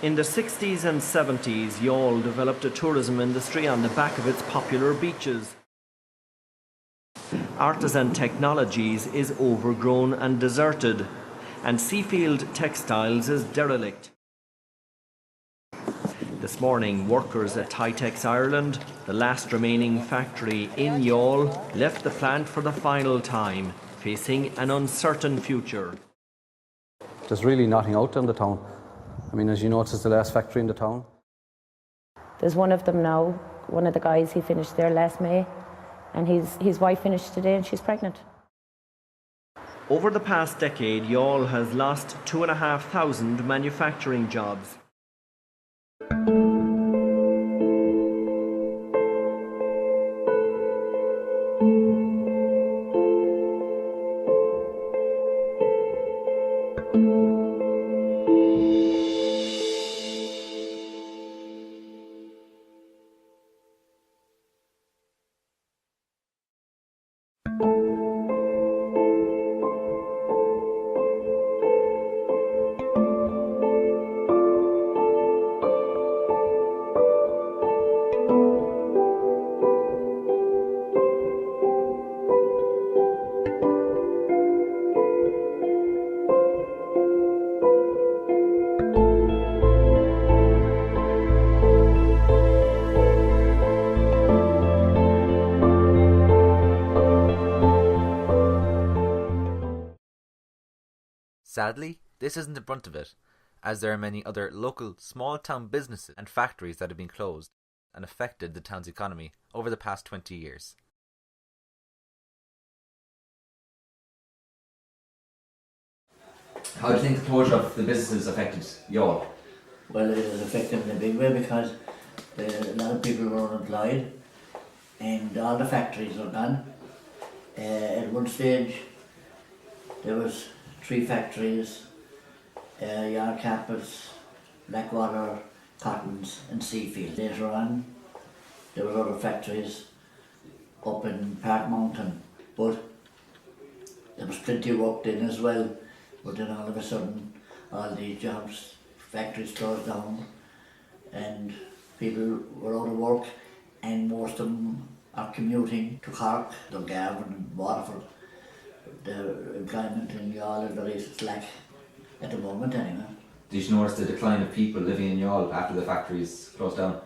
In the 60s and 70s, Youghal developed a tourism industry on the back of its popular beaches. Artisan Technologies is overgrown and deserted, and Seafield Textiles is derelict. This morning, workers at Tytex Ireland, the last remaining factory in Youghal, left the plant for the final time, facing an uncertain future. There's really nothing out there in the town. I mean, as you know, it's the last factory in the town. There's one of them now, one of the guys, he finished there last May, and his wife finished today and she's pregnant. Over the past decade, Youghal has lost 2,500 manufacturing jobs. Sadly, this isn't the brunt of it, as there are many other local small-town businesses and factories that have been closed and affected the town's economy over the past 20 years. How do you think the closure of the businesses affected Youghal? Well, it has affected them in a big way because a lot of people were unemployed and all the factories are gone. At one stage there was 3 factories, Youghal Campus, Blackwater, Cottons and Seafield. Later on there were other factories up in Park Mountain, but there was plenty of work then as well. But then all of a sudden all these jobs, factories closed down and people were out of work, and most of them are commuting to Cork, Dungarvan and Waterford. The employment in Youghal is very slack at the moment anyway. Did you notice the decline of people living in Youghal after the factories closed down?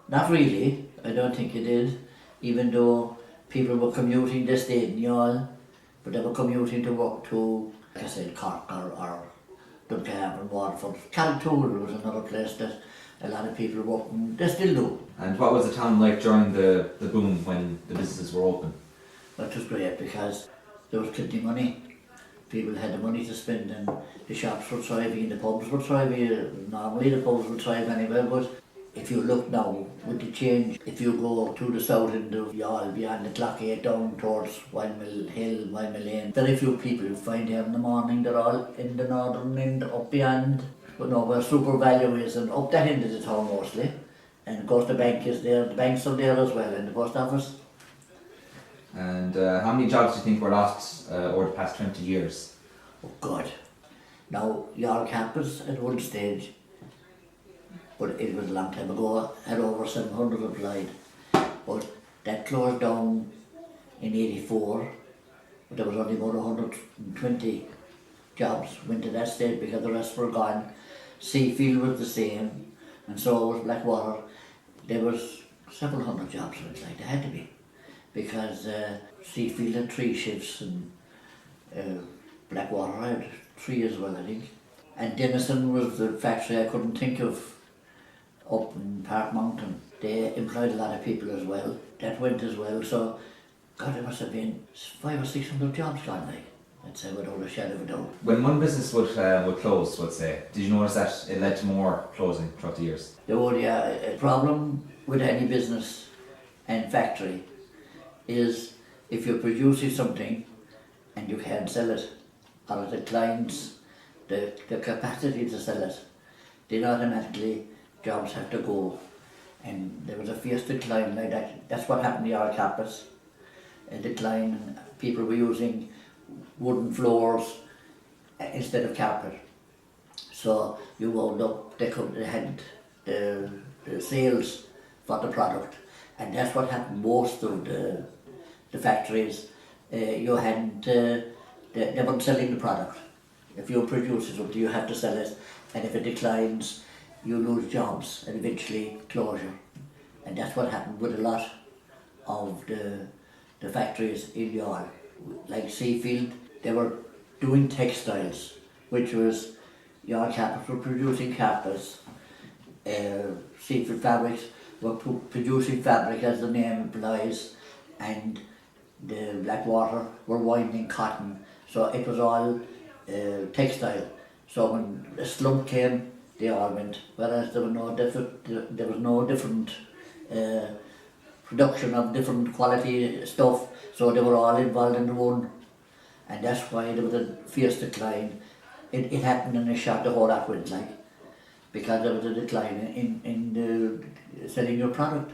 Not really, I don't think it did. Even though people were commuting, they stayed in Youghal, but they were commuting to work to, like I said, Cork or Dungarvan, Waterford. Caltool was another place that a lot of people worked in, they still do. And what was the town like during the boom when the businesses were open? That was great because there was plenty of money. People had the money to spend and the shops were thriving, the pubs were thriving. Normally the pubs would thrive anyway, but if you look now with the change, if you go to the south end of Youghal beyond the Clock 8 down towards Windmill Hill, Windmill Lane, very few people you find here in the morning, they're all in the northern end up beyond, but no, where Super Value is and up that end of the town mostly. And of course the bank is there, the banks are there as well, and the post office. And how many jobs do you think were lost over the past 20 years? Oh God. Now, Youghal Campus at one stage, but it was a long time ago, had over 700 employed. But that closed down in 84, but there was only about 120 jobs went to that stage because the rest were gone. Seafield was the same, and so was Blackwater. There was several hundred jobs went like, there had to be. Because Seafield had 3 shifts and Blackwater had 3 as well, I think. And Denison was the factory I couldn't think of up in Park Mountain. They employed a lot of people as well. That went as well, so God, there must have been 500 or 600 jobs gone, like. I'd say without a shadow of a doubt. When one business would close, let's say, did you notice that it led to more closing throughout the years? There would, yeah. A problem with any business and factory is if you're producing something and you can't sell it, or it declines the capacity to sell it, then automatically jobs have to go. And there was a fierce decline like that. That's what happened to Youghal Campus. A decline, and people were using wooden floors instead of carpet. So you wound up, they had the sales for the product, and that's what happened most of the factories. You had, they weren't selling the product. If you produce something, you have to sell it, and if it declines, you lose jobs and eventually closure. And that's what happened with a lot of the factories in Youghal. Like Seafield, they were doing textiles, which was Youghal carpets were producing carpets, Seafield fabrics were producing fabric as the name implies, and the Blackwater were winding cotton. So it was all textile. So when the slump came, they all went. Whereas there was no different production of different quality stuff. So they were all involved in the one, and that's why there was a fierce decline. It happened in a shot. The whole lot went like, because there was a decline in the selling your product.